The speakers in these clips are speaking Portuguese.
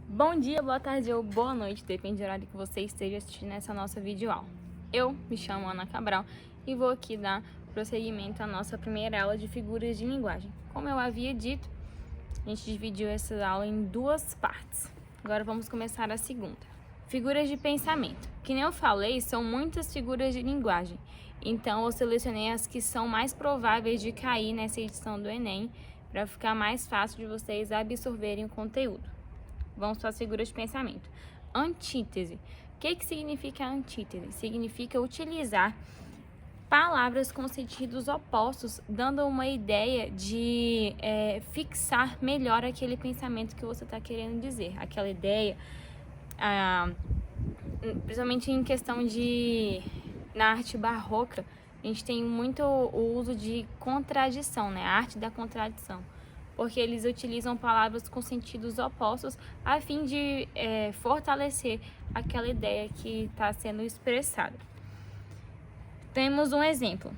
Bom dia, boa tarde ou boa noite, depende do horário que você esteja assistindo essa nossa videoaula. Eu me chamo Ana Cabral e vou aqui dar prosseguimento à nossa primeira aula de figuras de linguagem. Como eu havia dito, a gente dividiu essa aula em duas partes. Agora vamos começar a segunda. Figuras de pensamento. Que nem eu falei, são muitas figuras de linguagem. Então eu selecionei as que são mais prováveis de cair nessa edição do Enem, para ficar mais fácil de vocês absorverem o conteúdo. Vamos para as figuras de pensamento. Antítese. O que significa antítese? Significa utilizar palavras com sentidos opostos, dando uma ideia de fixar melhor aquele pensamento que você está querendo dizer. Aquela ideia, principalmente em questão na arte barroca, a gente tem muito o uso de contradição, né? A arte da contradição. Porque eles utilizam palavras com sentidos opostos a fim de fortalecer aquela ideia que está sendo expressada. Temos um exemplo.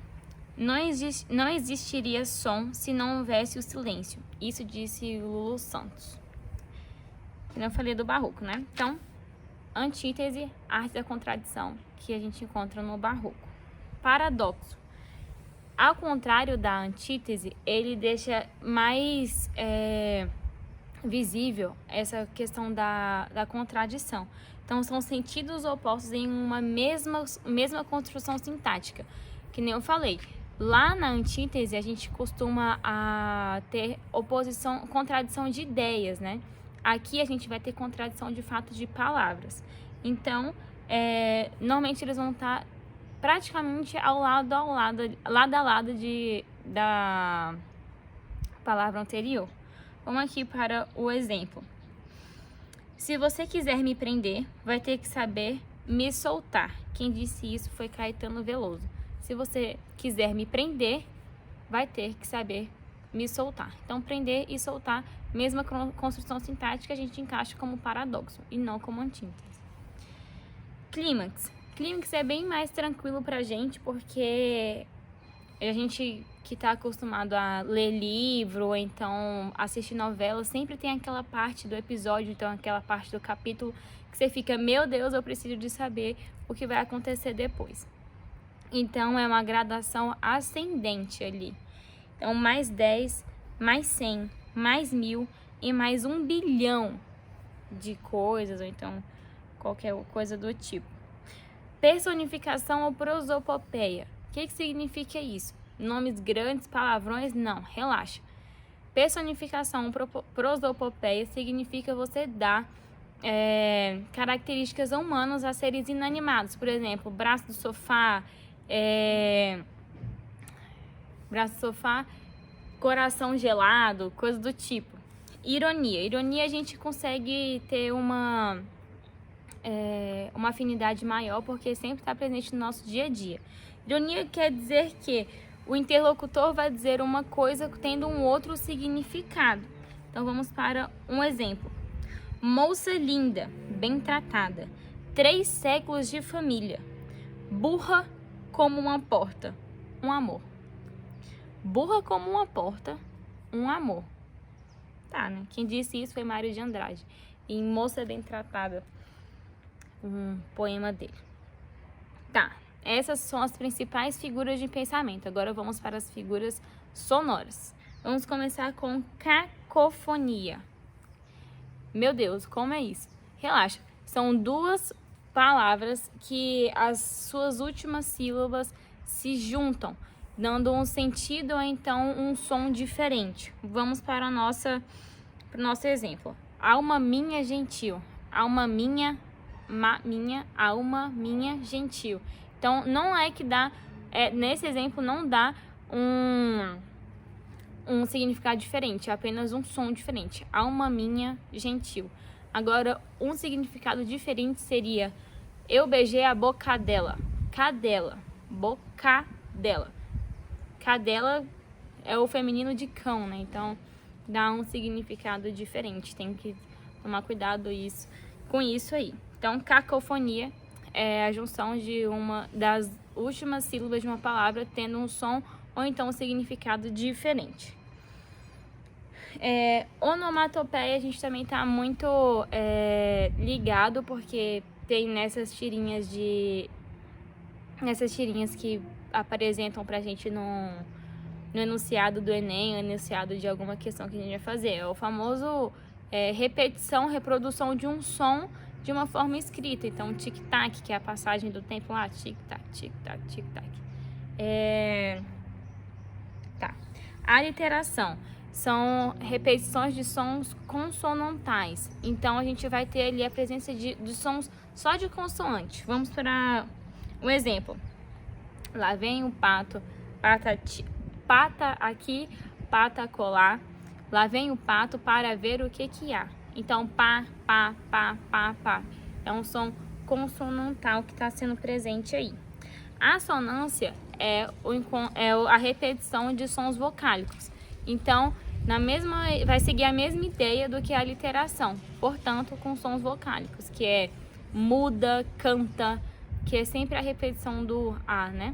Não existiria som se não houvesse o silêncio. Isso disse o Lulu Santos. Eu falei do barroco, né? Então, antítese, arte da contradição, que a gente encontra no barroco. Paradoxo. Ao contrário da antítese, ele deixa mais visível essa questão da contradição. Então, são sentidos opostos em uma mesma construção sintática. Que nem eu falei, lá na antítese a gente costuma ter contradição de ideias, né? Aqui a gente vai ter contradição de fato de palavras. Então, normalmente eles vão estar praticamente lado a lado da palavra anterior. Vamos aqui para o exemplo. Se você quiser me prender, vai ter que saber me soltar. Quem disse isso foi Caetano Veloso. Se você quiser me prender, vai ter que saber me soltar. Então, prender e soltar, mesma construção sintática, a gente encaixa como paradoxo e não como antítese. Clímax. Clímax é bem mais tranquilo pra gente, porque a gente que tá acostumado a ler livro ou então assistir novela, sempre tem aquela parte do episódio, então aquela parte do capítulo que você fica, meu Deus, eu preciso de saber o que vai acontecer depois. Então é uma gradação ascendente ali. Então mais 10, mais 100, mais 1000 e mais 1 bilhão de coisas, ou então qualquer coisa do tipo. Personificação ou prosopopeia. O que significa isso? Nomes grandes, palavrões? Não, relaxa. Personificação ou prosopopeia significa você dar características humanas a seres inanimados. Por exemplo, braço do sofá, coração gelado, coisa do tipo. Ironia. Ironia a gente consegue ter uma afinidade maior, porque sempre está presente no nosso dia a dia. Ironia quer dizer que o interlocutor vai dizer uma coisa tendo um outro significado. Então vamos para um exemplo. Moça linda, bem tratada, 3 séculos de família, burra como uma porta, um amor. Burra como uma porta, um amor. Tá, né? Quem disse isso foi Mário de Andrade, em Moça Bem Tratada, um poema dele. Tá, essas são as principais figuras de pensamento. Agora vamos para as figuras sonoras. Vamos começar com cacofonia. Meu Deus, como é isso? Relaxa, são 2 palavras que as suas últimas sílabas se juntam, dando um sentido ou então um som diferente. Vamos para o nosso exemplo. Alma minha gentil, alma minha alma minha gentil. Então não é que dá, nesse exemplo não dá um significado diferente, é apenas um som diferente. Alma minha gentil. Agora, um significado diferente seria: eu beijei a boca dela. Cadela, boca dela. Cadela é o feminino de cão, né? Então dá um significado diferente. Tem que tomar cuidado com isso aí. Então, cacofonia é a junção de uma das últimas sílabas de uma palavra tendo um som ou então um significado diferente. Onomatopeia a gente também tá muito ligado, porque tem nessas tirinhas que apresentam pra gente no enunciado do Enem, enunciado de alguma questão que a gente vai fazer. É o famoso repetição, reprodução de um som de uma forma escrita. Então, tic-tac, que é a passagem do tempo lá, tic-tac, tic-tac, tic-tac. Tá. Aliteração são repetições de sons consonantais. Então, a gente vai ter ali a presença de sons só de consoante. Vamos para um exemplo. Lá vem o pato, pata aqui, pata colar. Lá vem o pato para ver o que há. Então, pá, pá, pá, pá, pá. É um som consonantal que está sendo presente aí. A assonância é a repetição de sons vocálicos. Então, vai seguir a mesma ideia do que a literação. Portanto, com sons vocálicos, que é muda, canta, que é sempre a repetição do A, né?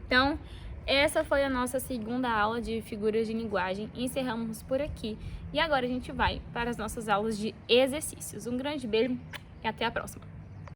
Então, essa foi a nossa segunda aula de figuras de linguagem. Encerramos por aqui. E agora a gente vai para as nossas aulas de exercícios. Um grande beijo e até a próxima!